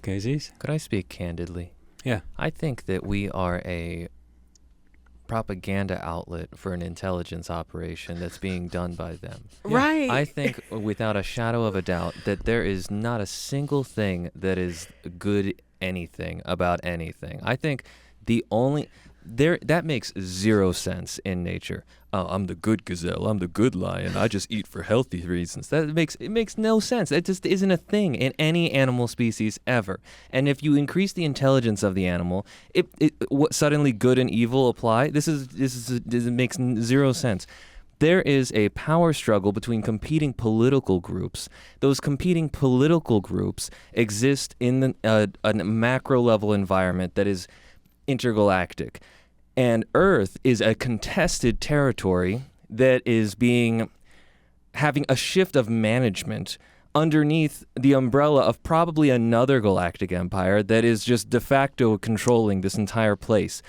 Okay, Aziz? Could I speak candidly? Yeah. I think that we are a propaganda outlet for an intelligence operation that's being done by them. Yeah. Right. I think without a shadow of a doubt that there is not a single thing that is good anything about anything. I think that makes zero sense in nature. Oh, I'm the good gazelle, I'm the good lion, I just eat for healthy reasons. It makes no sense. It just isn't a thing in any animal species ever. And if you increase the intelligence of the animal, what suddenly good and evil apply? This makes zero sense. There is a power struggle between competing political groups. Those competing political groups exist in a macro level environment that is intergalactic. And Earth is a contested territory that is having a shift of management underneath the umbrella of probably another galactic empire that is just de facto controlling this entire place.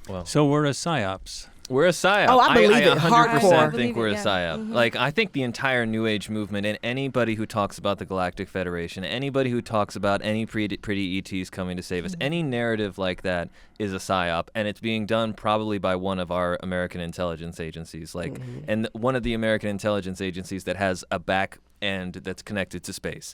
Well, So we're a psyops. we're a psyop. Oh, I believe it. 100% Hardcore. think we're a Yeah. psyop. Like, I think the entire New Age movement and anybody who talks about the Galactic Federation, anybody who talks about any pretty ETs coming to save us, any narrative like that is a psyop, and it's being done probably by one of our American intelligence agencies. And one of the American intelligence agencies that has a back end that's connected to space.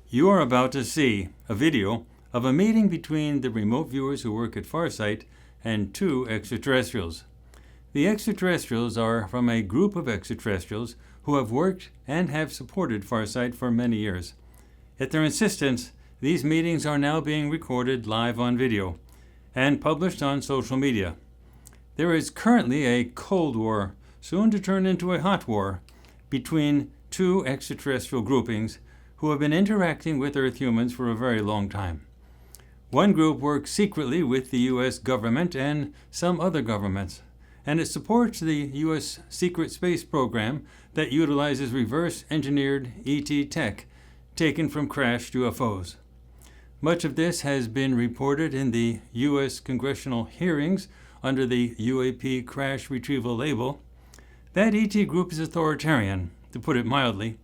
You are about to see a video of a meeting between the remote viewers who work at Farsight and two extraterrestrials. The extraterrestrials are from a group of extraterrestrials who have worked and have supported Farsight for many years. At their insistence, these meetings are now being recorded live on video and published on social media. There is currently a Cold War, soon to turn into a hot war, between two extraterrestrial groupings who have been interacting with Earth humans for a very long time. One group works secretly with the U.S. government and some other governments, and it supports the U.S. secret space program that utilizes reverse-engineered ET tech taken from crashed UFOs. Much of this has been reported in the U.S. congressional hearings under the UAP crash retrieval label. That ET group is authoritarian, to put it mildly,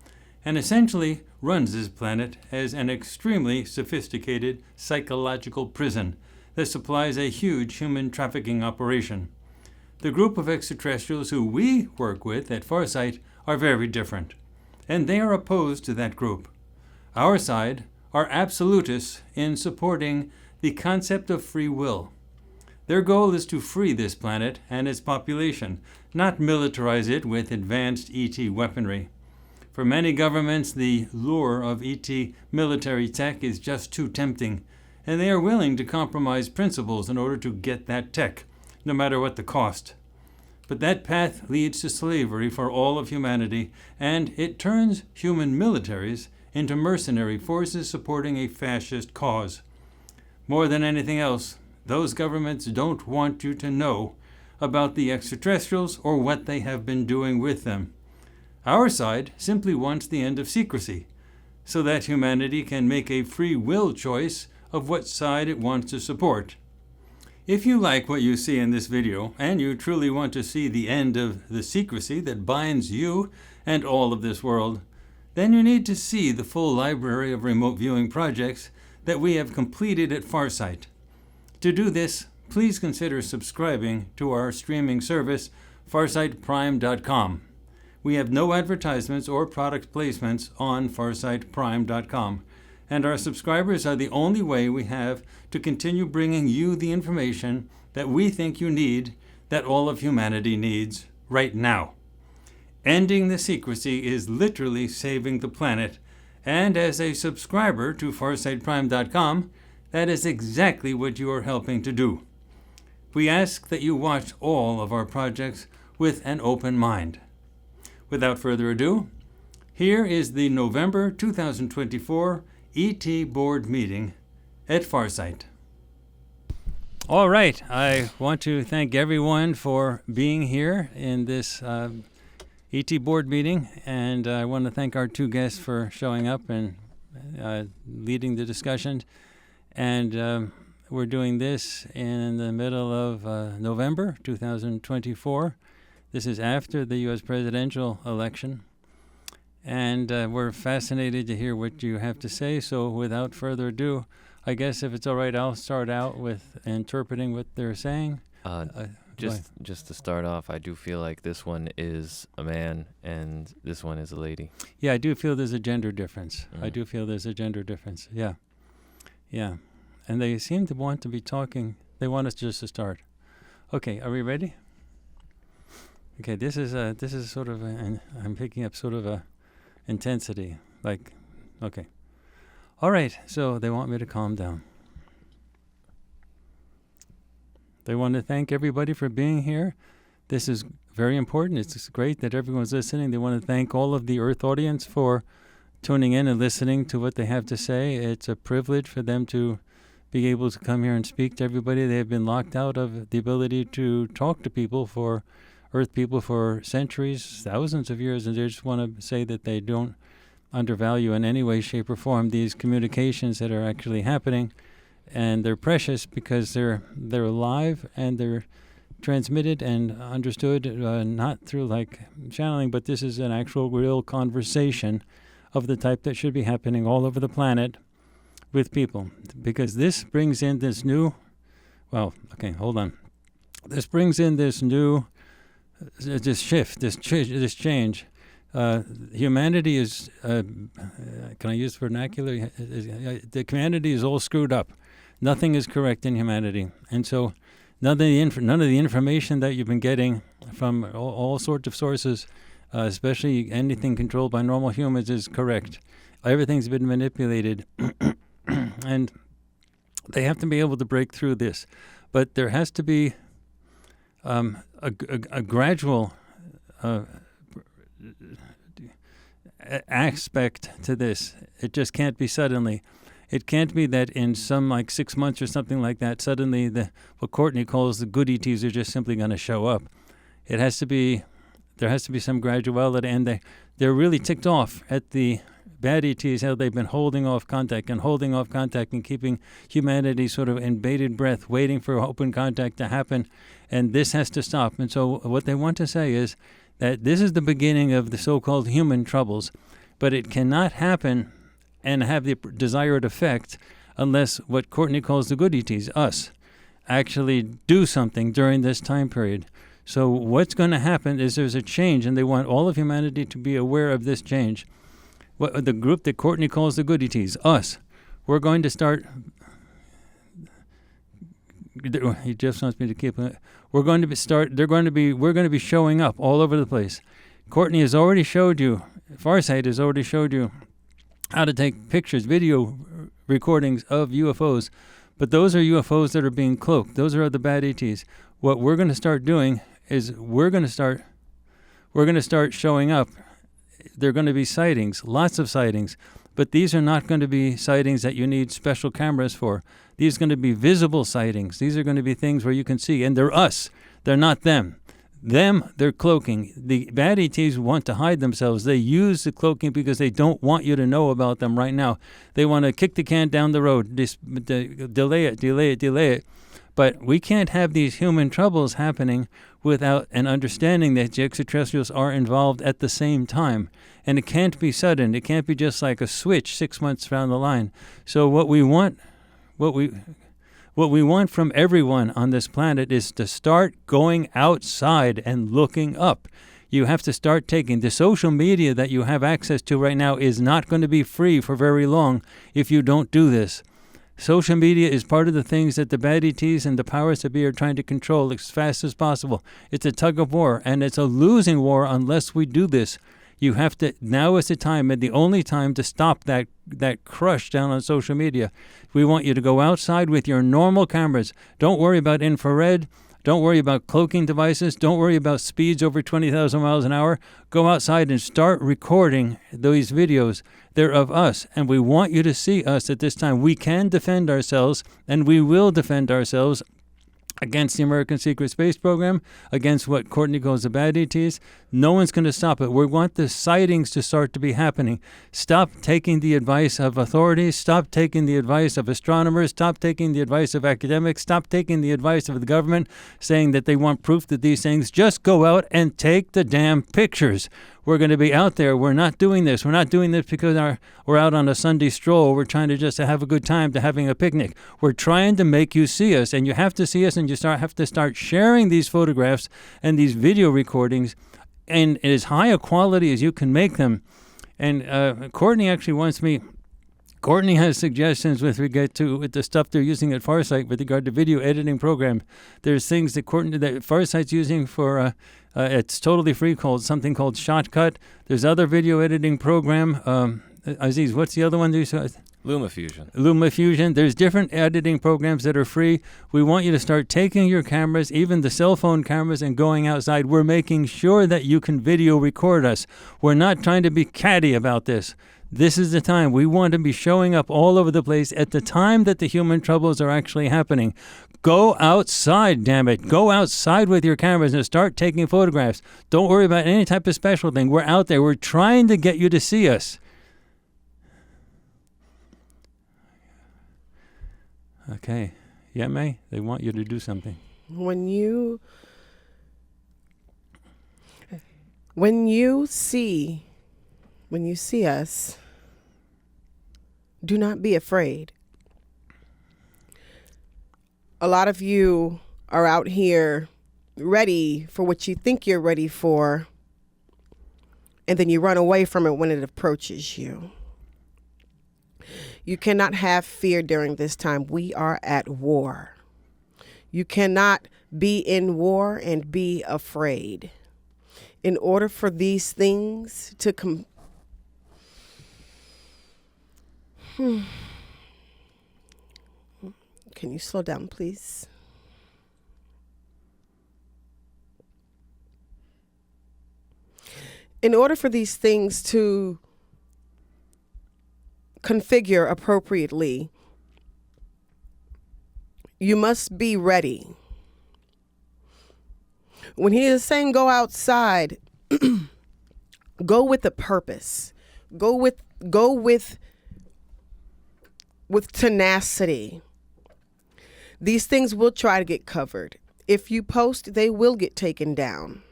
and essentially runs this planet as an extremely sophisticated psychological prison that supplies a huge human trafficking operation. The group of extraterrestrials who we work with at Farsight are very different, and they are opposed to that group. Our side are absolutists in supporting the concept of free will. Their goal is to free this planet and its population, not militarize it with advanced ET weaponry. For many governments, the lure of ET military tech is just too tempting, and they are willing to compromise principles in order to get that tech, no matter what the cost. But that path leads to slavery for all of humanity, and it turns human militaries into mercenary forces supporting a fascist cause. More than anything else, those governments don't want you to know about the extraterrestrials or what they have been doing with them. Our side simply wants the end of secrecy, so that humanity can make a free will choice of what side it wants to support. If you like what you see in this video, and you truly want to see the end of the secrecy that binds you and all of this world, then you need to see the full library of remote viewing projects that we have completed at Farsight. To do this, please consider subscribing to our streaming service, FarsightPrime.com. We have no advertisements or product placements on FarsightPrime.com, and our subscribers are the only way we have to continue bringing you the information that we think you need, that all of humanity needs right now. Ending the secrecy is literally saving the planet, and as a subscriber to FarsightPrime.com, that is exactly what you are helping to do. We ask that you watch all of our projects with an open mind. Without further ado, here is the November 2024 ET Board meeting at Farsight. All right. I want to thank everyone for being here in this ET Board meeting, and I want to thank our two guests for showing up and leading the discussion. And we're doing this in the middle of November 2024. This is after the U.S. presidential election. And we're fascinated to hear what you have to say. So without further ado, I guess if it's all right, I'll start out with interpreting what they're saying. Just to start off, I do feel like this one is a man and this one is a lady. Yeah, I do feel there's a gender difference. Mm. I do feel there's a gender difference. Yeah. Yeah. And they seem to want to be talking. They want us just to start. Okay, are we ready? Okay, this is sort of I'm picking up sort of a intensity. Like, okay. All right, so they want me to calm down. They want to thank everybody for being here. This is very important. It's great that everyone's listening. They want to thank all of the Earth audience for tuning in and listening to what they have to say. It's a privilege for them to be able to come here and speak to everybody. They have been locked out of the ability to talk to people, for Earth people, for centuries, thousands of years, and they just want to say that they don't undervalue in any way, shape, or form these communications that are actually happening. And they're precious because they're alive and they're transmitted and understood, not through like channeling, but this is an actual real conversation of the type that should be happening all over the planet with people. Because this brings in this new, This brings in this new, this shift, this change. Humanity is, can I use vernacular? The humanity is all screwed up. Nothing is correct in humanity. And so none of the information that you've been getting from all sorts of sources, especially anything controlled by normal humans, is correct. Everything's been manipulated. And they have to be able to break through this. But there has to be a gradual aspect to this. It just can't be suddenly. It can't be that in some 6 months or something like that, suddenly what Courtney calls the good ETs are just simply going to show up. There has to be some graduality, and they're really ticked off at the bad ETs, how they've been holding off contact and keeping humanity sort of in bated breath, waiting for open contact to happen, and this has to stop. And so what they want to say is that this is the beginning of the so-called human troubles, but it cannot happen and have the desired effect unless what Courtney calls the good ETs, us, actually do something during this time period. So what's going to happen is there's a change, and they want all of humanity to be aware of this change. What the group that Courtney calls the good ETs, us, we're going to start. He just wants me to keep. We're going to start. We're going to be showing up all over the place. Courtney has already showed you. Farsight has already showed you how to take pictures, video recordings of UFOs, but those are UFOs that are being cloaked. Those are the bad ETs. What we're going to start doing is we're going to start showing up. There are going to be sightings, lots of sightings, but these are not going to be sightings that you need special cameras for. These are going to be visible sightings. These are going to be things where you can see, and they're us. They're not them. Them, they're cloaking. The bad ETs want to hide themselves. They use the cloaking because they don't want you to know about them right now. They want to kick the can down the road, delay it. But we can't have these human troubles happening without an understanding that the extraterrestrials are involved at the same time. And it can't be sudden. It can't be just like a switch 6 months down the line. So what we want from everyone on this planet is to start going outside and looking up. You have to start taking the social media that you have access to right now is not going to be free for very long if you don't do this. Social media is part of the things that the bad ETs and the powers that be are trying to control as fast as possible. It's a tug of war, and it's a losing war unless we do this. You have to, now is the time, and the only time to stop that crush down on social media. We want you to go outside with your normal cameras. Don't worry about infrared. Don't worry about cloaking devices. Don't worry about speeds over 20,000 miles an hour. Go outside and start recording these videos. They're of us, and we want you to see us at this time. We can defend ourselves, and we will defend ourselves against the American Secret Space Program, against what Courtney calls the bad ETs. No one's going to stop it. We want the sightings to start to be happening. Stop taking the advice of authorities. Stop taking the advice of astronomers. Stop taking the advice of academics. Stop taking the advice of the government saying that they want proof that these things. Just go out and take the damn pictures. we're going to be out there. We're not doing this. We're not doing this because we're out on a Sunday stroll. We're trying to just have a good time, to having a picnic. We're trying to make you see us, and you have to see us, and you have to start sharing these photographs and these video recordings in as high a quality as you can make them. And Courtney actually wants me... Courtney has suggestions with regard to the stuff they're using at Farsight with regard to video editing program. There's things that Farsight's using for, it's totally free, something called Shotcut. There's other video editing program. Aziz, what's the other one? LumaFusion. LumaFusion. There's different editing programs that are free. We want you to start taking your cameras, even the cell phone cameras, and going outside. We're making sure that you can video record us. We're not trying to be catty about this. This is the time. We want to be showing up all over the place at the time that the human troubles are actually happening. Go outside, damn it. Go outside with your cameras and start taking photographs. Don't worry about any type of special thing. We're out there. We're trying to get you to see us. Okay. Yeah, May? They want you to do something. When you see us, do not be afraid. A lot of you are out here ready for what you think you're ready for, and then you run away from it when it approaches you. You cannot have fear during this time. We are at war. You cannot be in war and be afraid. In order for these things to Can you slow down, please? In order for these things to configure appropriately, you must be ready. When he is saying go outside, go with a purpose. Go with tenacity. These things will try to get covered. If you post, they will get taken down.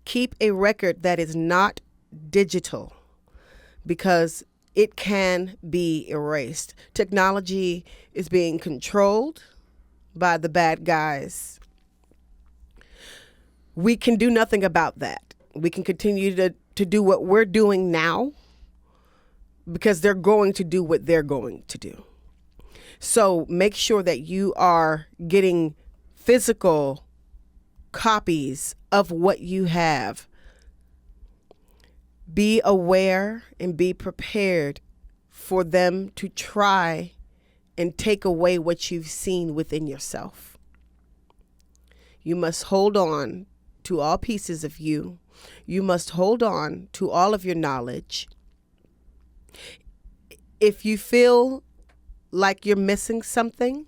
Keep a record that is not digital, because it can be erased. Technology is being controlled by the bad guys. We can do nothing about that. We can continue to do what we're doing now, because they're going to do what they're going to do. So make sure that you are getting physical copies of what you have. Be aware and be prepared for them to try and take away what you've seen within yourself. You must hold on to all pieces of you. You must hold on to all of your knowledge. If you feel like you're missing something,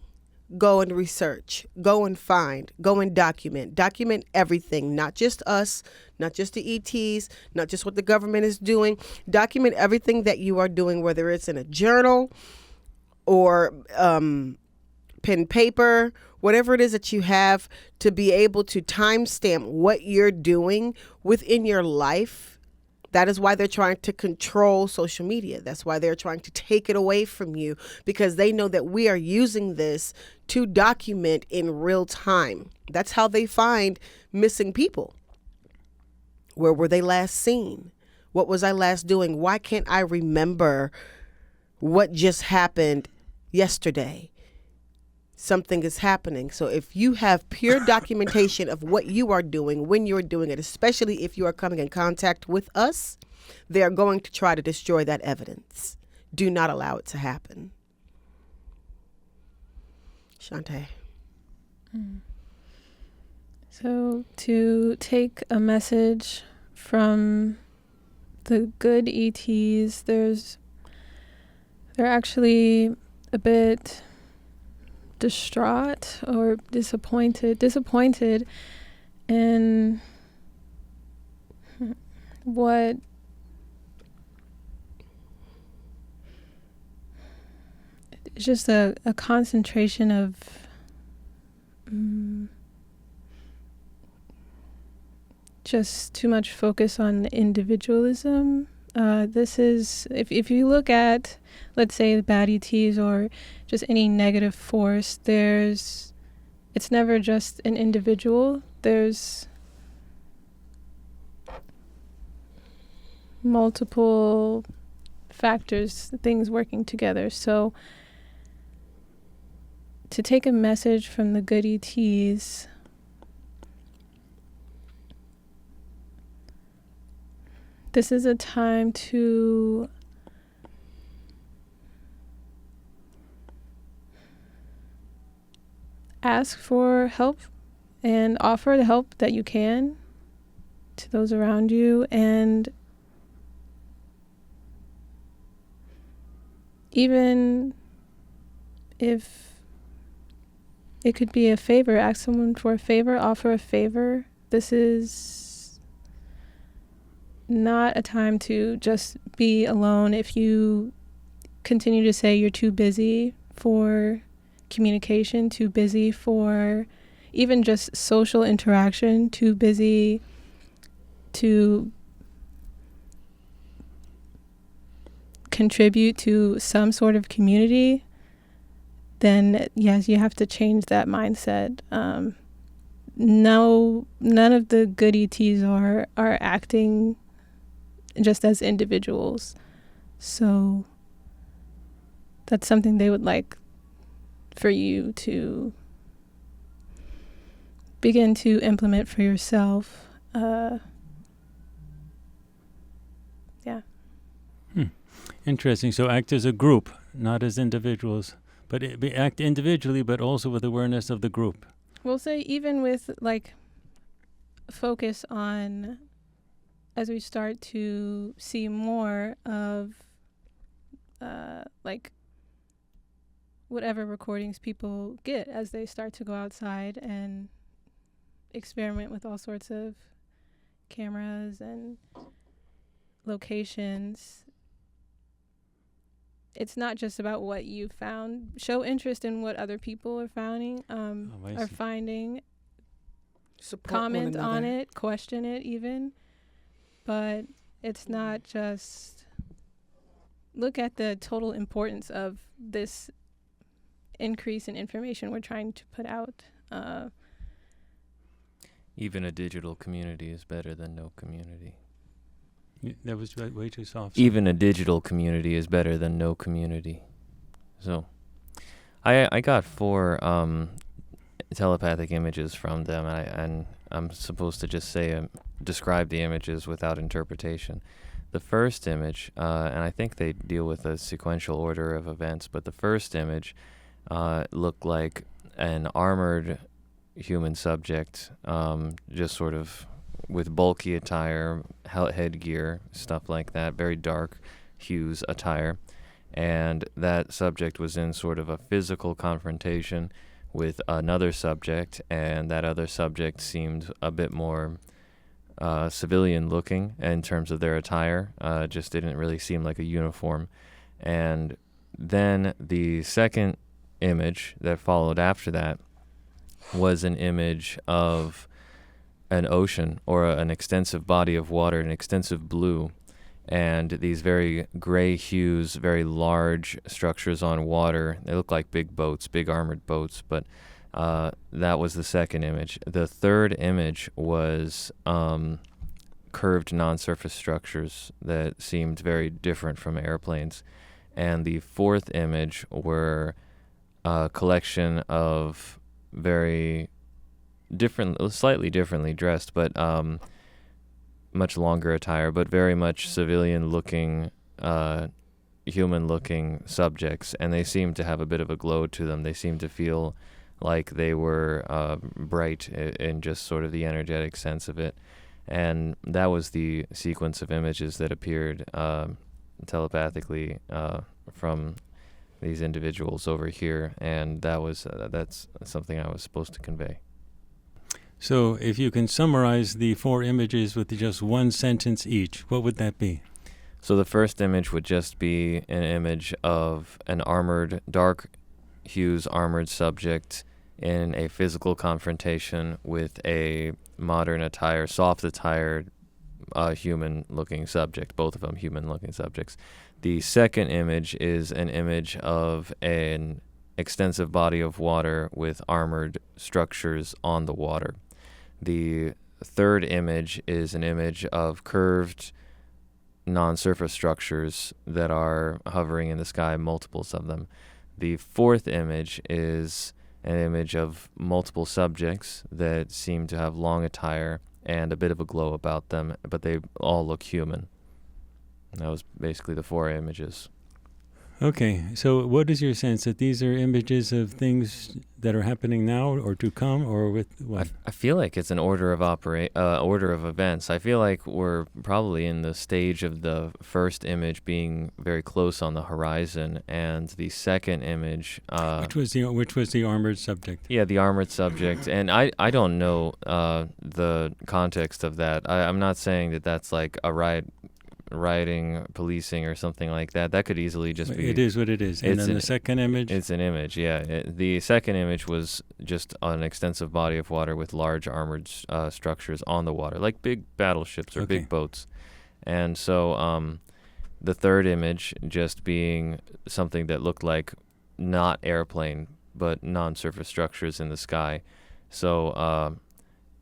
go and research, go and find, go and document everything, not just us, not just the ETs, not just what the government is doing. Document everything that you are doing, whether it's in a journal or pen paper, whatever it is that you have, to be able to timestamp what you're doing within your life. That is why they're trying to control social media. That's why they're trying to take it away from you, because they know that we are using this to document in real time. That's how they find missing people. Where were they last seen? What was I last doing? Why can't I remember what just happened yesterday? Something is happening. So if you have pure documentation of what you are doing, when you're doing it, especially if you are coming in contact with us, they are going to try to destroy that evidence. Do not allow it to happen. Shantae. So to take a message from the good ETs, they're actually a bit distraught or disappointed in what it's just a concentration of just too much focus on individualism. This is, if you look at, let's say, the bad ETs or just any negative force, it's never just an individual. There's multiple factors, things working together. So to take a message from the good ETs, this is a time to ask for help and offer the help that you can to those around you. And even if it could be a favor, ask someone for a favor, offer a favor. This is not a time to just be alone. If you continue to say you're too busy for communication, too busy for even just social interaction, too busy to contribute to some sort of community, then yes, you have to change that mindset. No, none of the good ETs are acting just as individuals. So that's something they would like for you to begin to implement for yourself. Yeah. Interesting. So act as a group, not as individuals, but act individually, but also with awareness of the group. We'll say even with like focus on, as we start to see more of like whatever recordings people get as they start to go outside and experiment with all sorts of cameras and locations. It's not just about what you found. Show interest in what other people are finding. Support Comment one on another. it, question it even. But it's not just look at the total importance of this increase in information we're trying to put out. Even a digital community is better than no community. That was way too soft. Even a digital community is better than no community. So, I got 4 telepathic images from them, and I'm supposed to just describe the images without interpretation. The first image, and I think they deal with a sequential order of events, but the first image looked like an armored human subject, just sort of with bulky attire, headgear, stuff like that, very dark hues attire. And that subject was in sort of a physical confrontation with another subject, and that other subject seemed a bit more civilian looking in terms of their attire, just didn't really seem like a uniform. And then the second image that followed after that was an image of an ocean or an extensive body of water, an extensive blue, and these very gray hues, very large structures on water. They look like big boats, big armored boats, but that was the second image. The third image was curved non-surface structures that seemed very different from airplanes. And the fourth image were a collection of very slightly differently dressed, but much longer attire, but very much civilian-looking, human-looking subjects, and they seemed to have a bit of a glow to them. They seemed to feel like they were bright in just sort of the energetic sense of it. And that was the sequence of images that appeared telepathically from these individuals over here, and that's something I was supposed to convey. So if you can summarize the 4 images with just one sentence each, what would that be? So the first image would just be an image of an armored, dark hues armored subject in a physical confrontation with a modern attire, soft attire, human-looking subject, both of them human-looking subjects. The second image is an image of an extensive body of water with armored structures on the water. The third image is an image of curved non-surface structures that are hovering in the sky, multiples of them. The fourth image is an image of multiple subjects that seem to have long attire and a bit of a glow about them, but they all look human. That was basically the four images. Okay, so what is your sense that these are images of things that are happening now or to come, or with what? I feel like it's an order of order of events. I feel like we're probably in the stage of the first image being very close on the horizon, and the second image, Which was the armored subject? yeah, the armored subject. And I don't know the context of that. I'm not saying that that's like a rioting, policing, or something like that. That could easily just be. It is what it is. And then the second image? It's an image, yeah. The second image was just an extensive body of water with large armored structures on the water, like big battleships or big boats. And so the third image just being something that looked like not airplane, but non-surface structures in the sky. So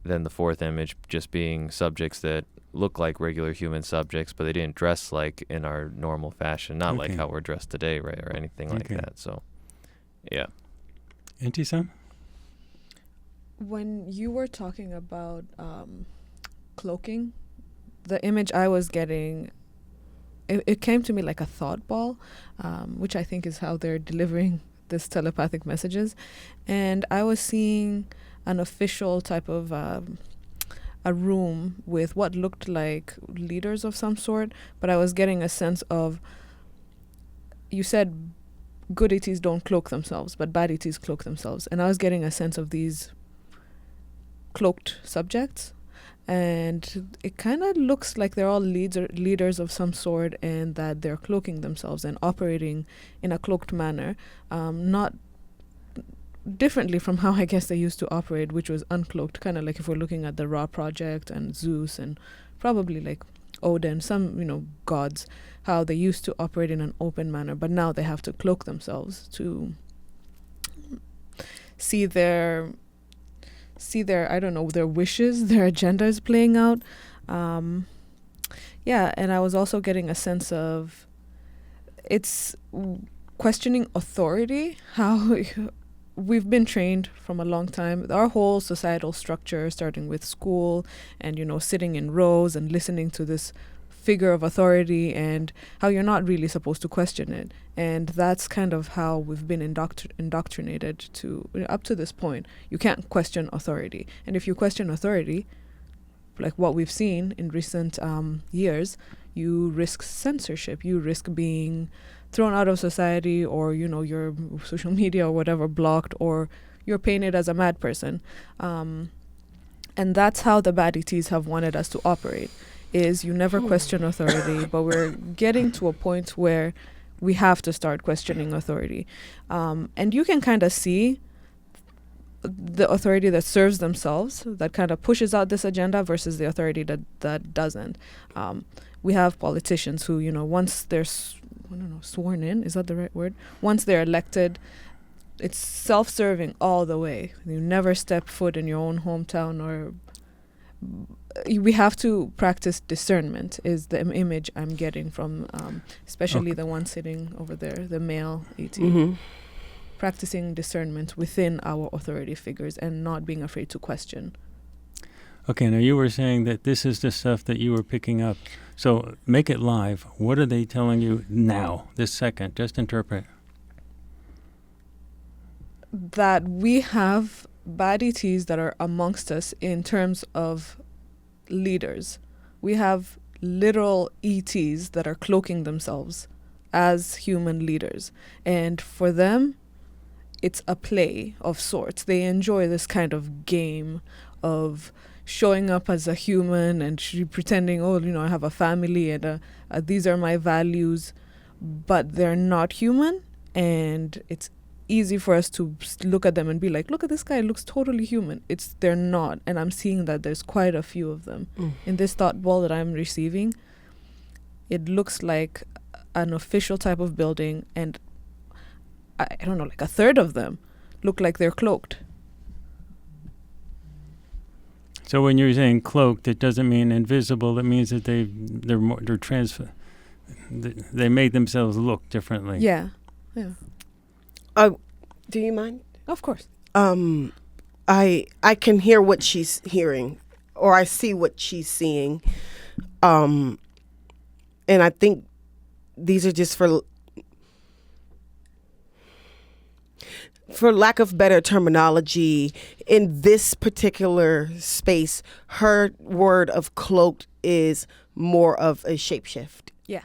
then the fourth image just being subjects that look like regular human subjects, but they didn't dress like in our normal fashion, not like how we're dressed today, right, or anything like that. So, yeah. Inti-san? When you were talking about cloaking, the image I was getting, it came to me like a thought ball, which I think is how they're delivering this telepathic messages. And I was seeing an official type of a room with what looked like leaders of some sort, but I was getting a sense of, you said good ETs don't cloak themselves, but bad ETs cloak themselves. And I was getting a sense of these cloaked subjects. And it kind of looks like they're all leaders of some sort, and that they're cloaking themselves and operating in a cloaked manner, not differently from how I guess they used to operate, which was uncloaked, kind of like if we're looking at the Ra Project and Zeus and probably like Odin, some, gods, how they used to operate in an open manner, but now they have to cloak themselves to see their I don't know, their wishes, their agendas playing out. Yeah, and I was also getting a sense of it's questioning authority, how we've been trained from a long time. Our whole societal structure, starting with school and, sitting in rows and listening to this figure of authority, and how you're not really supposed to question it. And that's kind of how we've been indoctrinated to, up to this point. You can't question authority. And if you question authority, like what we've seen in recent years, you risk censorship. You risk being thrown out of society, or your social media or whatever blocked, or you're painted as a mad person, and that's how the bad ETs have wanted us to operate, is you never question authority, but we're getting to a point where we have to start questioning authority, and you can kind of see the authority that serves themselves, that kind of pushes out this agenda, versus the authority that doesn't. We have politicians who, once they're sworn in, is that the right word? Once they're elected, it's self-serving all the way. You never step foot in your own hometown, or we have to practice discernment, is the image I'm getting from especially the one sitting over there, the male ET. Mm-hmm. Practicing discernment within our authority figures and not being afraid to question. Okay, now you were saying that this is the stuff that you were picking up. So make it live. What are they telling you now, this second? Just interpret. That we have bad ETs that are amongst us in terms of leaders. We have literal ETs that are cloaking themselves as human leaders. And for them, it's a play of sorts. They enjoy this kind of game of showing up as a human and pretending, I have a family and these are my values, but they're not human, and it's easy for us to look at them and be like, look at this guy, looks totally human. They're not. And I'm seeing that there's quite a few of them. In this thought ball that I'm receiving, it looks like an official type of building, and I don't know, like a third of them look like they're cloaked. So when you're saying cloaked, it doesn't mean invisible. It means that they make themselves look differently. Yeah. Do you mind? Of course. I can hear what she's hearing, or I see what she's seeing, and I think these are just for lack of better terminology, in this particular space, her word of cloaked is more of a shapeshift. Yeah.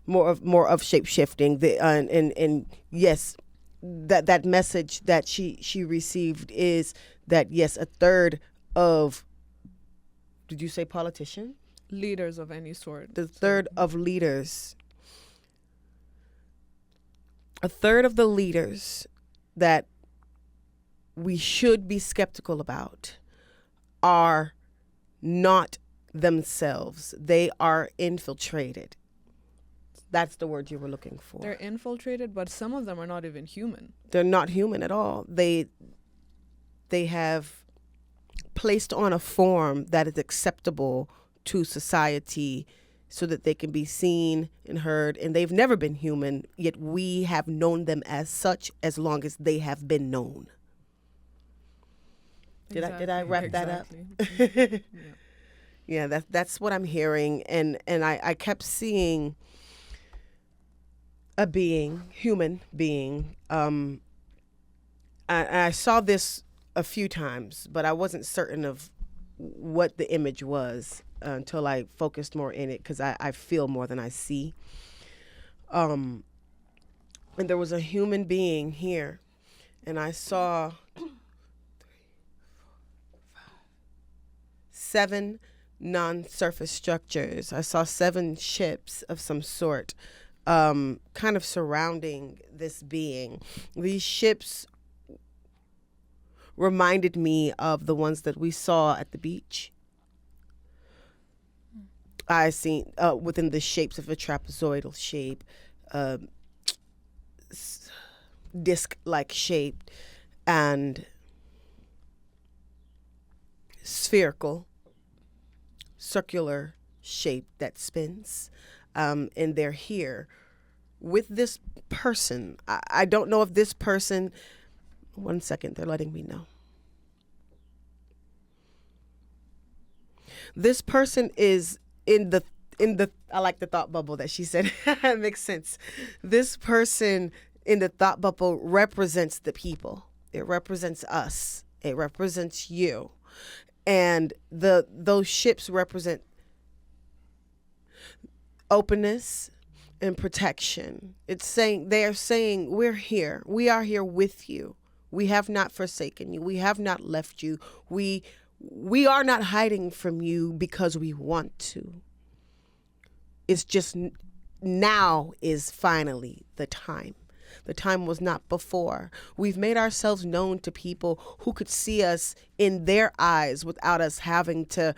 More of shape-shifting. And yes, that message that she received is that, yes, a third of, did you say politician? Leaders of any sort. The third of leaders. A third of the leaders that we should be skeptical about are not themselves. They are infiltrated. That's the word you were looking for. They're infiltrated, but some of them are not even human. They're not human at all. They have placed on a form that is acceptable to society so that they can be seen and heard, and they've never been human, yet we have known them as such as long as they have been known. Did I wrap that up? Yeah. Yeah, that's what I'm hearing, and I kept seeing a human being. I saw this a few times, but I wasn't certain of what the image was until I focused more in it, because I feel more than I see. And there was a human being here, and I saw 7 non-surface structures. I saw 7 ships of some sort kind of surrounding this being. These ships reminded me of the ones that we saw at the beach. I seen within the shapes of a trapezoidal shape, disc-like shape, and spherical, circular shape that spins. And they're here with this person. I don't know if this person, 1 second, they're letting me know. This person is in the I like the thought bubble that she said. It makes sense. This person in the thought bubble represents the people. It represents us. It represents you. And those ships represent openness and protection. They are saying, we're here. We are here with you. We have not forsaken you. We have not left you. We are not hiding from you because we want to. It's just now is finally the time. The time was not before. We've made ourselves known to people who could see us in their eyes without us having to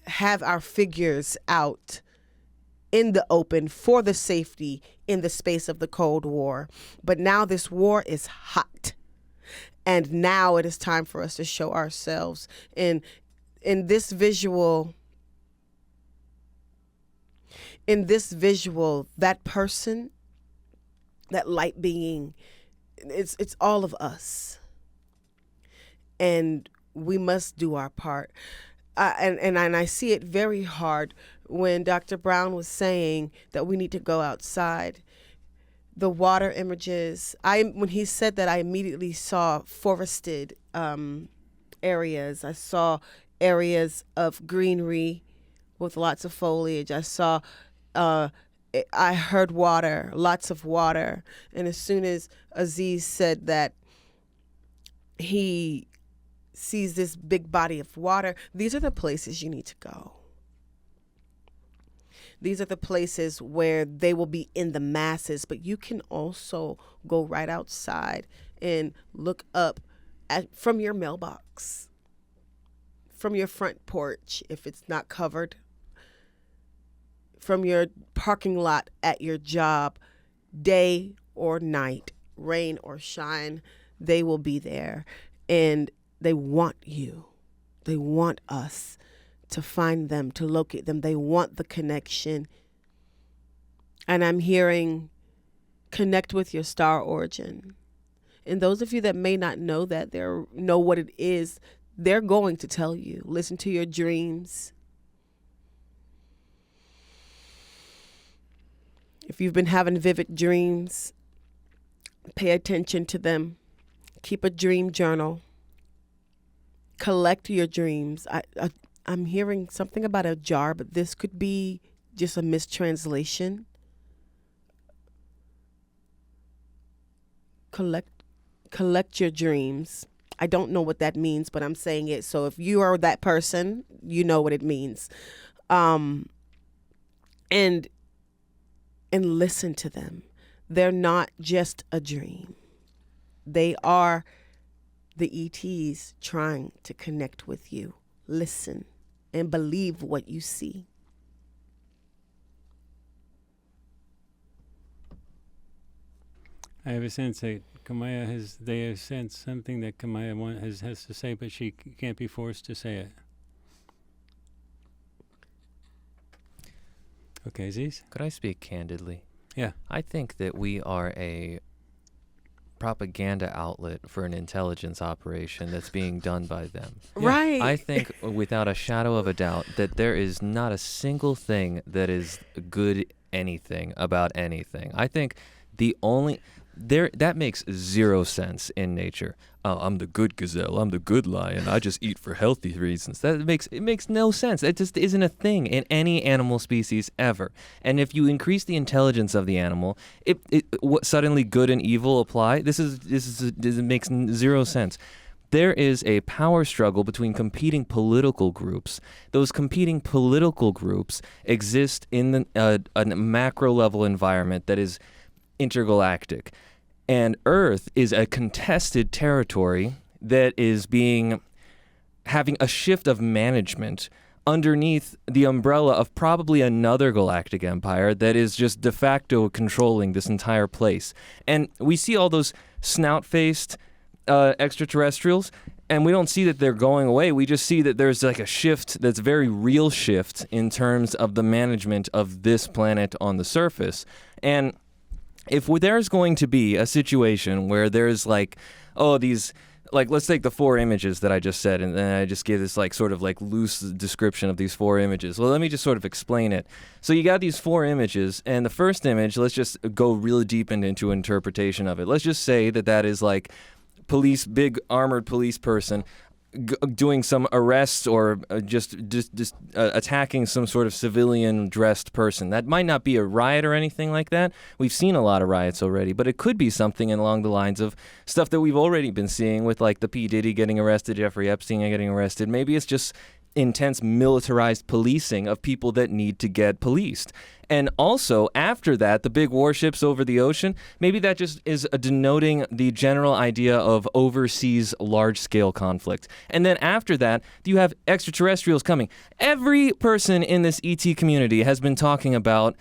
have our figures out in the open for the safety in the space of the Cold War. But now this war is hot. And now it is time for us to show ourselves. In this visual, that person, that light being, it's all of us. And we must do our part. And I see it very hard when Dr. Brown was saying that we need to go outside. The water images, when he said that, I immediately saw forested areas. I saw areas of greenery with lots of foliage. I heard water, lots of water. And as soon as Aziz said that he sees this big body of water, these are the places you need to go. These are the places where they will be in the masses, but you can also go right outside and look up from your mailbox, from your front porch if it's not covered, from your parking lot at your job, day or night, rain or shine, they will be there. And they want you. They want us to find them, to locate them. They want the connection. And I'm hearing connect with your star origin. And those of you that may not know that, know what it is, they're going to tell you. Listen to your dreams. If you've been having vivid dreams, pay attention to them. Keep a dream journal. Collect your dreams. I'm hearing something about a jar, but this could be just a mistranslation. Collect your dreams. I don't know what that means, but I'm saying it. So if you are that person, you know what it means. And listen to them. They're not just a dream. They are the ETs trying to connect with you. Listen and believe what you see. I have a sense that Kamaya they have sensed something that Kamaya has to say, but she can't be forced to say it. Okay, Aziz? Could I speak candidly? Yeah. I think that we are a propaganda outlet for an intelligence operation that's being done by them. Yeah. Right. I think without a shadow of a doubt that there is not a single thing that is good anything about anything. I think that makes zero sense in nature. Oh, I'm the good gazelle, I'm the good lion, I just eat for healthy reasons. It makes no sense. It just isn't a thing in any animal species ever. And if you increase the intelligence of the animal, what suddenly good and evil apply? This makes zero sense. There is a power struggle between competing political groups. Those competing political groups exist in a macro level environment that is intergalactic. And Earth is a contested territory that is having a shift of management underneath the umbrella of probably another galactic empire that is just de facto controlling this entire place. And we see all those snout-faced extraterrestrials, and we don't see that they're going away. We just see that there's like a shift that's a very real shift in terms of the management of this planet on the surface. And if there's going to be a situation where there's let's take the 4 images that I just said, and then I just gave this sort of loose description of these 4 images. Well, let me just sort of explain it. So you got these 4 images, and the first image, let's just go really deep into interpretation of it. Let's just say that is big armored police person doing some arrests or just attacking some sort of civilian dressed person. That might not be a riot or anything like that. We've seen a lot of riots already, but it could be something along the lines of stuff that we've already been seeing with the P. Diddy getting arrested, Jeffrey Epstein getting arrested. Maybe it's just intense militarized policing of people that need to get policed. And also, after that, the big warships over the ocean, maybe that just is denoting the general idea of overseas large-scale conflict. And then after that, you have extraterrestrials coming. Every person in this ET community has been talking about,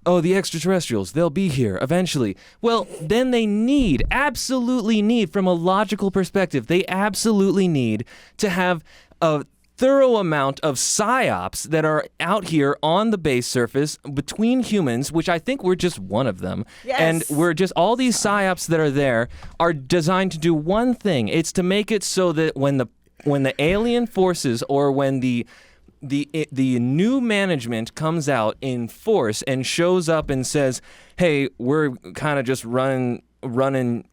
oh, the extraterrestrials, they'll be here eventually. Well, then they absolutely need, from a logical perspective, they absolutely need to have a thorough amount of psyops that are out here on the base surface between humans, which I think we're just one of them. Yes. And we're just, all these psyops that are there are designed to do one thing. It's to make it so that when the alien forces or when the new management comes out in force and shows up and says, hey, we're kind of just running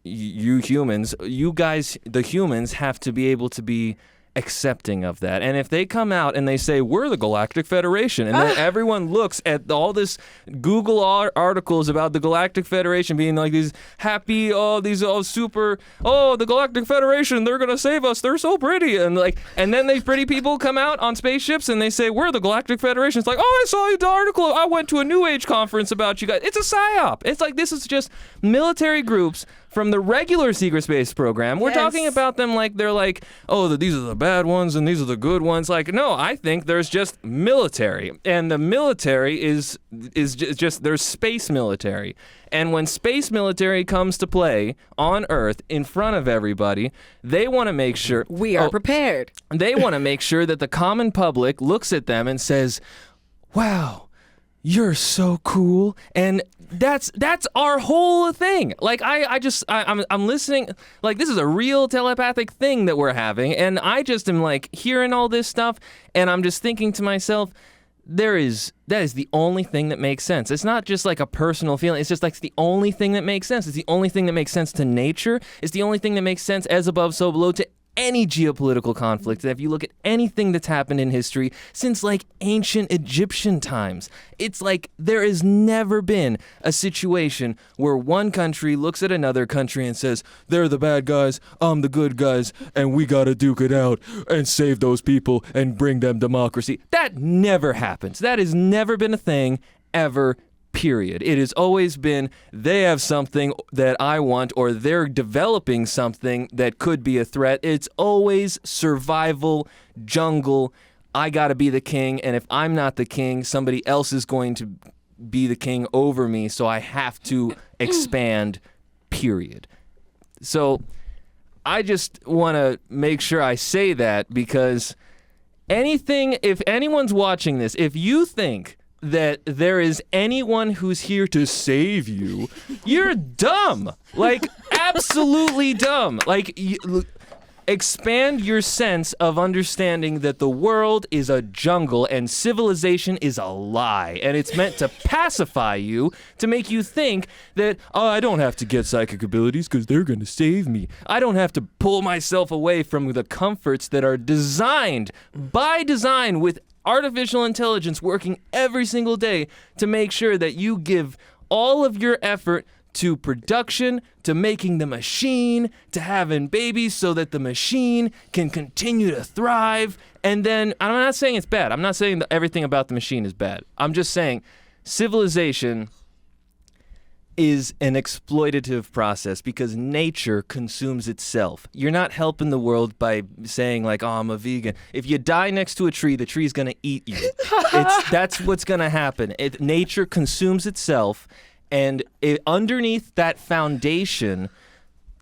you humans. You guys, the humans, have to be able to be accepting of that. And if they come out and they say, we're the Galactic Federation, and then everyone looks at all this Google articles about the Galactic Federation being like these happy, the Galactic Federation, they're going to save us, they're so pretty. And then these pretty people come out on spaceships and they say, we're the Galactic Federation. It's like, oh, I saw the article, I went to a New Age conference about you guys. It's a psyop. It's like, this is just military groups from the regular secret space program. We're talking about them like they're like, oh, these are the bad ones and these are the good ones. Like, no, I think there's just military, and the military is just there's space military. And when space military comes to play on Earth in front of everybody, they want to make sure we are prepared. They want to make sure that the common public looks at them and says, wow, you're so cool. And that's our whole thing. Like, I'm listening, like, this is a real telepathic thing that we're having, and I just am like hearing all this stuff, and I'm just thinking to myself, that is the only thing that makes sense. It's not just like a personal feeling. It's just like the only thing that makes sense. It's the only thing that makes sense to nature. It's the only thing that makes sense as above, so below to any geopolitical conflict. And if you look at anything that's happened in history since like ancient Egyptian times, it's like there has never been a situation where one country looks at another country and says, they're the bad guys, I'm the good guys, and we gotta duke it out and save those people and bring them democracy. That never happens. That has never been a thing ever. Period. It has always been, they have something that I want, or they're developing something that could be a threat. It's always survival, jungle, I gotta be the king, and if I'm not the king, somebody else is going to be the king over me, so I have to expand, period. So I just want to make sure I say that, because if anyone's watching this, if you think that there is anyone who's here to save you, you're dumb. Like, absolutely dumb. Like, expand your sense of understanding that the world is a jungle and civilization is a lie. And it's meant to pacify you, to make you think that, oh, I don't have to get psychic abilities because they're going to save me. I don't have to pull myself away from the comforts that are designed, by design, with artificial intelligence working every single day to make sure that you give all of your effort to production, to making the machine, to having babies so that the machine can continue to thrive. And then, I'm not saying it's bad. I'm not saying that everything about the machine is bad. I'm just saying civilization is an exploitative process because nature consumes itself. You're not helping the world by saying like, oh, I'm a vegan. If you die next to a tree, the tree's going to eat you. That's what's going to happen. Nature consumes itself, and underneath that foundation,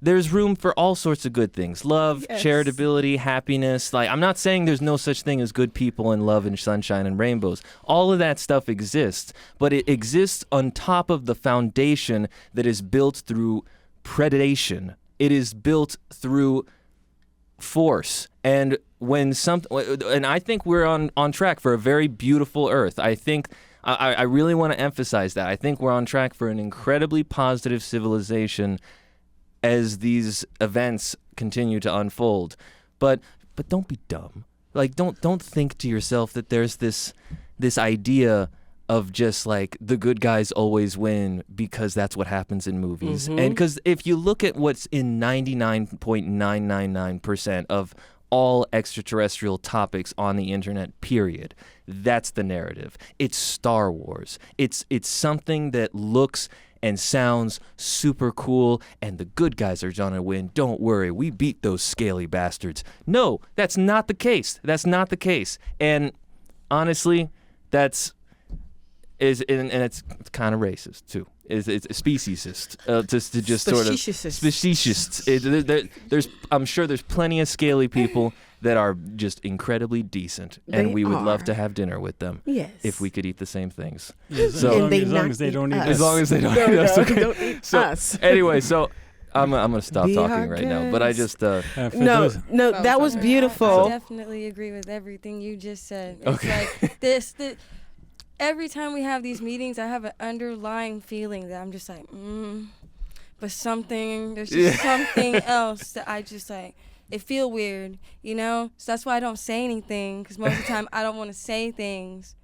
there's room for all sorts of good things. Love, charitability, happiness. Like, I'm not saying there's no such thing as good people and love and sunshine and rainbows. All of that stuff exists, but it exists on top of the foundation that is built through predation. It is built through force. And I think we're on track for a very beautiful Earth. I really want to emphasize that. I think we're on track for an incredibly positive civilization as these events continue to unfold. But don't be dumb. Like, don't think to yourself that there's this idea of just like the good guys always win because that's what happens in movies. Mm-hmm. And because if you look at what's in 99.999% of all extraterrestrial topics on the internet, period, that's the narrative. It's Star Wars. It's something that looks and sounds super cool, and the good guys are gonna win. Don't worry, we beat those scaly bastards. No, that's not the case. That's not the case. And honestly, it's kind of racist too. It's speciesist. To just sort of speciesist. I'm sure there's plenty of scaly people that are just incredibly decent, and we would love to have dinner with them. Yes. If we could eat the same things. Yes, so as long as they don't eat us. As long as they don't eat us. Okay. Don't eat us. Anyway, so I'm gonna stop talking right now. But I just no, that was beautiful. I definitely agree with everything you just said. It's like this. Every time we have these meetings, I have an underlying feeling that I'm just like, but there's just something else that I just like. it feel weird, you know? So that's why I don't say anything, because most of the time I don't want to say things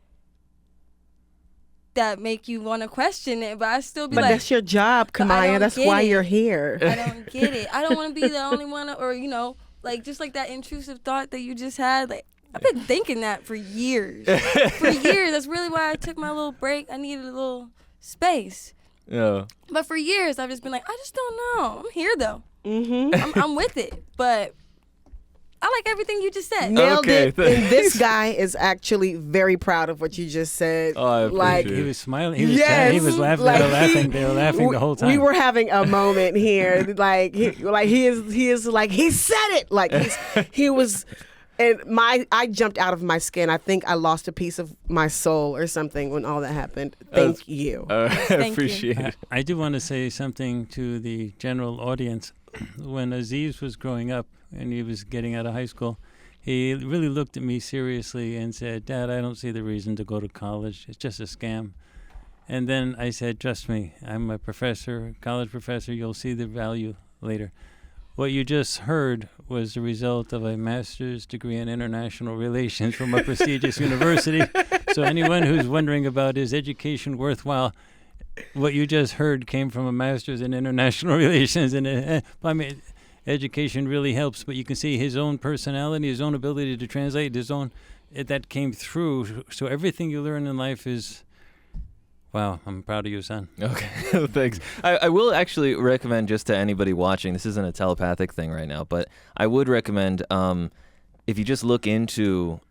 that make you want to question it, but I still be But like, that's your job, "But I Kamaya. don't That's get why it. you're here. I don't get it. I don't want to be the only one," or, you know, like just like that intrusive thought that you just had. Like, I've been thinking that for years. For years. That's really why I took my little break. I needed a little space. Yeah. But for years, I've just been like, I just don't know. I'm here, though. Mm-hmm. I'm with it. But I like everything you just said. Nailed Okay, it. And this guy is actually very proud of what you just said. Oh, I like, appreciate He was smiling. He was, Yes, he was laughing. like They were laughing. They were laughing the whole time. We were having a moment here. He is like, he said it. Like he was, and I jumped out of my skin. I think I lost a piece of my soul or something when all that happened. Thank you. I Thank you. appreciate it. I do want to say something to the general audience. When Aziz was growing up and he was getting out of high school, he really looked at me seriously and said, "Dad, I don't see the reason to go to college. It's just a scam." And then I said, "Trust me, I'm a professor, college professor. You'll see the value later." What you just heard was the result of a master's degree in international relations from a prestigious university. So anyone who's wondering about is education worthwhile, what you just heard came from a master's in international relations. And I mean, education really helps, but you can see his own personality, his own ability to translate, that came through. So everything you learn in life is, wow, I'm proud of you, son. Okay, thanks. I will actually recommend, just to anybody watching, this isn't a telepathic thing right now, but I would recommend if you just look into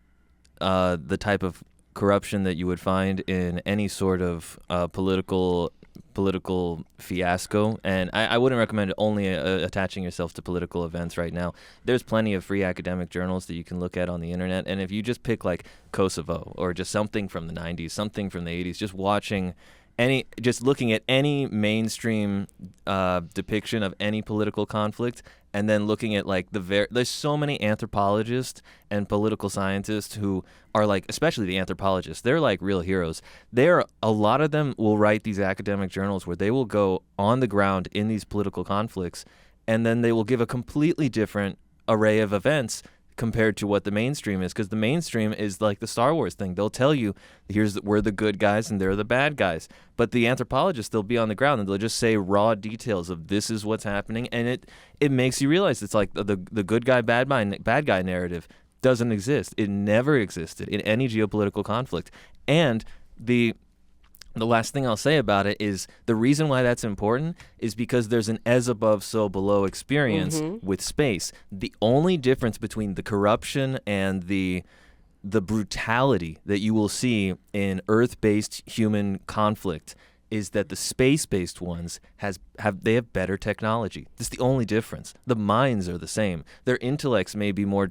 the type of corruption that you would find in any sort of political fiasco, and I wouldn't recommend only attaching yourself to political events right now. There's plenty of free academic journals that you can look at on the internet, and if you just pick like Kosovo or just something from the 90s, something from the 80s, just looking at any mainstream depiction of any political conflict, and then looking at like there's so many anthropologists and political scientists who are like, especially the anthropologists, they're like real heroes. A lot of them will write these academic journals where they will go on the ground in these political conflicts, and then they will give a completely different array of events compared to what the mainstream is, because the mainstream is like the Star Wars thing. They'll tell you, we're the good guys and they're the bad guys. But the anthropologists, they'll be on the ground and they'll just say raw details of this is what's happening, and it makes you realize it's like the good guy, bad guy narrative doesn't exist. It never existed in any geopolitical conflict. And the last thing I'll say about it is the reason why that's important is because there's an as above, so below experience with space. The only difference between the corruption and the brutality that you will see in Earth-based human conflict is that the space-based ones have better technology. That's the only difference. The minds are the same. Their intellects may be more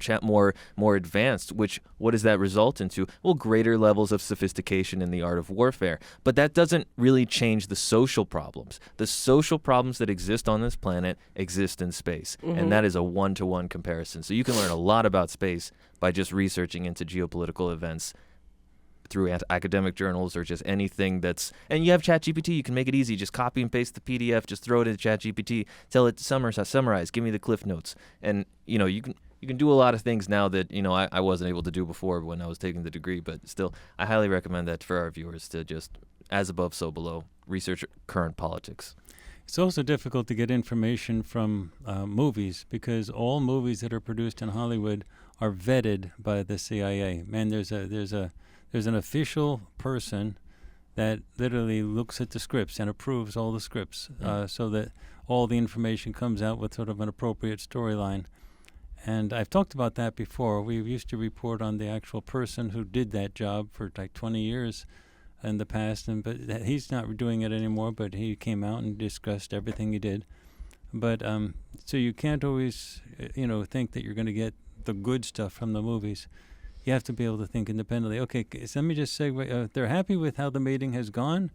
advanced, which what does that result into? Well, greater levels of sophistication in the art of warfare. But that doesn't really change the social problems. The social problems that exist on this planet exist in space, and that is a one-to-one comparison. So you can learn a lot about space by just researching into geopolitical events through academic journals or just anything and you have ChatGPT. You can make it easy. Just copy and paste the PDF, just throw it into ChatGPT, tell it to summarize, give me the cliff notes. And, you can do a lot of things now that, I wasn't able to do before when I was taking the degree, but still, I highly recommend that for our viewers to just, as above, so below, research current politics. It's also difficult to get information from movies, because all movies that are produced in Hollywood are vetted by the CIA. Man, there's an official person that literally looks at the scripts and approves all the scripts, so that all the information comes out with sort of an appropriate storyline. And I've talked about that before. We used to report on the actual person who did that job for like 20 years in the past, but he's not doing it anymore, but he came out and discussed everything he did. But so you can't always, think that you're going to get the good stuff from the movies. You have to be able to think independently. Okay, so let me just say, they're happy with how the meeting has gone.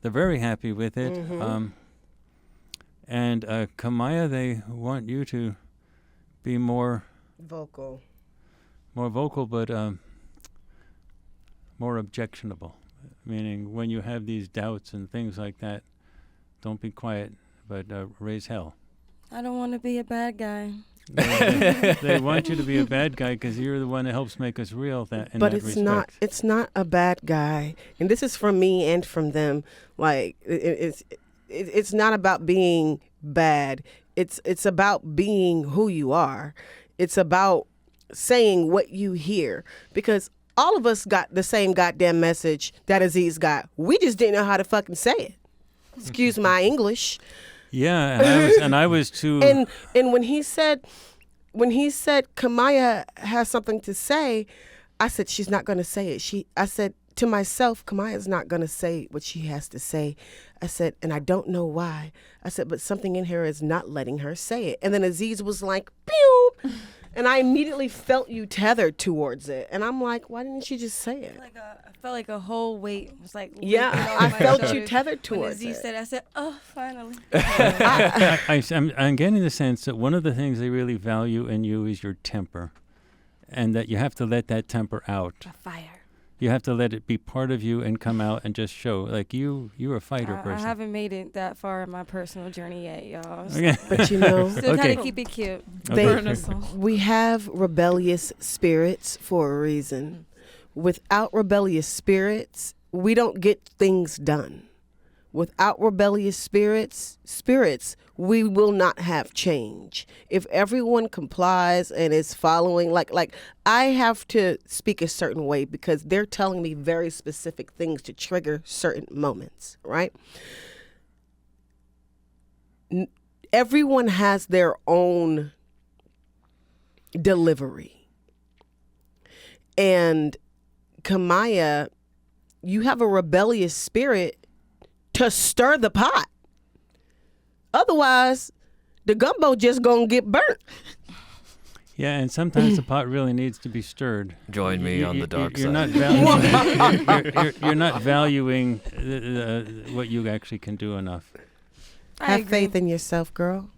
They're very happy with it. And Kamaya, they want you to be more vocal, but more objectionable. Meaning, when you have these doubts and things like that, don't be quiet, but raise hell. I don't want to be a bad guy. They want you to be a bad guy because you're the one that helps make us real. But it's not. It's not a bad guy, and this is from me and from them. Like it's not about being bad. It's about being who you are. It's about saying what you hear, because all of us got the same goddamn message that Aziz got. We just didn't know how to fucking say it. Excuse my English. Yeah, and I was too. And when he said Kamaya has something to say, I said she's not going to say it. I said to myself, Kamaya's not going to say what she has to say. I said, and I don't know why. I said, but something in her is not letting her say it. And then Aziz was like, pew. And I immediately felt you tethered towards it. And I'm like, why didn't she just say it? I felt like a whole weight was like. Yeah, I felt you tethered towards when Aziz it. said, I said, oh, finally. I'm getting the sense that one of the things they really value in you is your temper, and that you have to let that temper out. A fire. You have to let it be part of you and come out and just show. Like you're a fighter person. I haven't made it that far in my personal journey yet, y'all. Okay. But you know, Still gotta keep it cute. We have rebellious spirits for a reason. Without rebellious spirits, we don't get things done. Without rebellious spirits, we will not have change. If everyone complies and is following, like I have to speak a certain way because they're telling me very specific things to trigger certain moments, right? Everyone has their own delivery. And Kamaya, you have a rebellious spirit to stir the pot. Otherwise, the gumbo just gonna get burnt. Yeah, and sometimes the pot really needs to be stirred. Join me on the dark you're side. You're not valuing what you actually can do enough. Have faith in yourself, girl.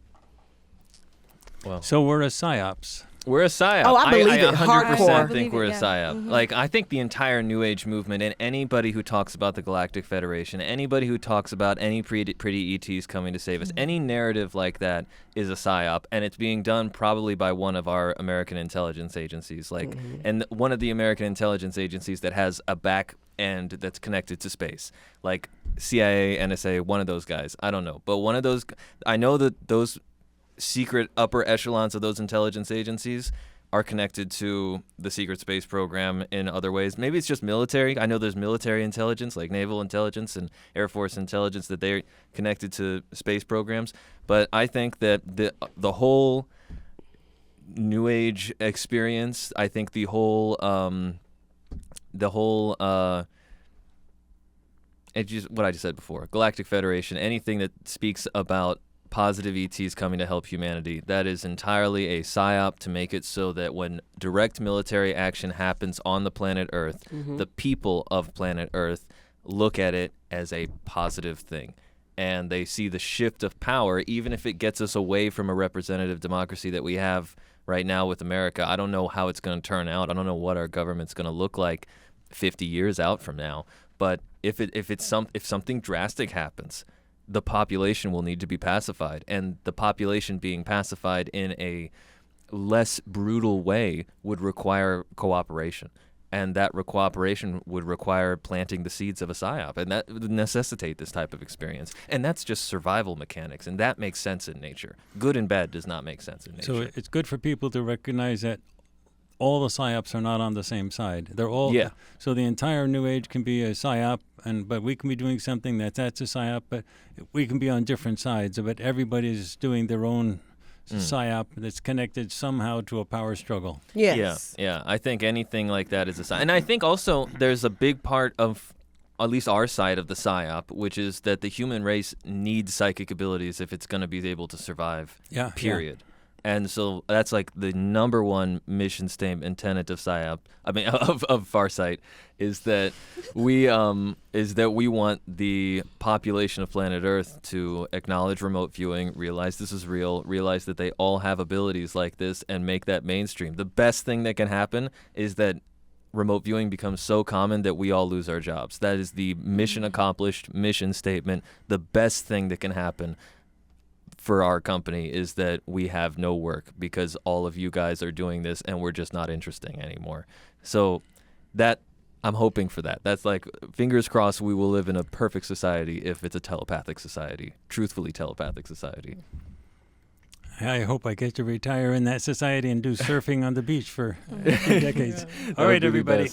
Well, So we're a psyops. we're a psyop. Oh, I believe it. 100% Hardcore. think we're a Yeah. psyop. Mhm. Like, I think the entire New Age movement and anybody who talks about the Galactic Federation, anybody who talks about any pretty ETs coming to save us, any narrative like that is a psyop, and it's being done probably by one of our American intelligence agencies. Like, and one of the American intelligence agencies that has a back end that's connected to space. Like CIA, NSA, one of those guys. I don't know. But one of those, I know that those secret upper echelons of those intelligence agencies are connected to the secret space program in other ways. Maybe it's just military. I know there's military intelligence, like naval intelligence and Air Force intelligence, that they're connected to space programs. But I think that the whole New Age experience, I think the whole it's just what I just said before, Galactic Federation, anything that speaks about positive ETs coming to help humanity, that is entirely a psyop to make it so that when direct military action happens on the planet Earth, the people of planet Earth look at it as a positive thing. And they see the shift of power, even if it gets us away from a representative democracy that we have right now with America. I don't know how it's going to turn out. I don't know what our government's going to look like 50 years out from now. But if something drastic happens, the population will need to be pacified, and the population being pacified in a less brutal way would require cooperation, and that cooperation would require planting the seeds of a psyop, and that would necessitate this type of experience. And that's just survival mechanics, and that makes sense in nature. Good and bad does not make sense in nature. So it's good for people to recognize that all the psyops are not on the same side. They're all So the entire New Age can be a psyop, but we can be doing something that's a psyop, but we can be on different sides. But everybody's doing their own psyop that's connected somehow to a power struggle. Yes. Yeah. I think anything like that is a psyop. And I think also there's a big part of at least our side of the psyop, which is that the human race needs psychic abilities if it's going to be able to survive. Period. And so that's like the number one mission statement and tenet of psyop. I mean, of Farsight, is that we want the population of planet Earth to acknowledge remote viewing, realize this is real, realize that they all have abilities like this, and make that mainstream. The best thing that can happen is that remote viewing becomes so common that we all lose our jobs. That is the mission accomplished mission statement. The best thing that can happen. for our company is that we have no work because all of you guys are doing this and we're just not interesting anymore. So that I'm hoping for that. That's like, fingers crossed, we will live in a perfect society if it's a telepathic society, truthfully telepathic society. I hope I get to retire in that society and do surfing on the beach for a few decades. All right, everybody.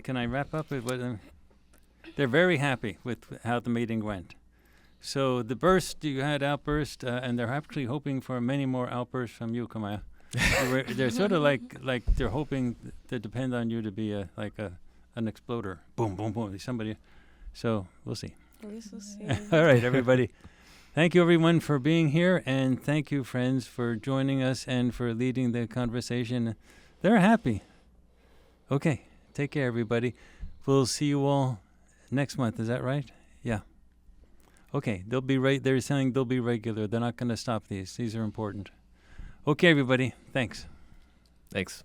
Can I wrap up with what? They're very happy with how the meeting went. So the burst, you had outburst, and they're actually hoping for many more outbursts from you, Kamaya. They're sort of like they're hoping to depend on you to be an exploder. Boom, boom, boom. Somebody. So we'll see. All right, everybody. Thank you, everyone, for being here, and thank you, friends, for joining us and for leading the conversation. They're happy. Okay, take care, everybody. We'll see you all next month. Is that right? Yeah. Okay, they'll be right. They're saying they'll be regular. They're not going to stop these. These are important. Okay, everybody. Thanks. Thanks.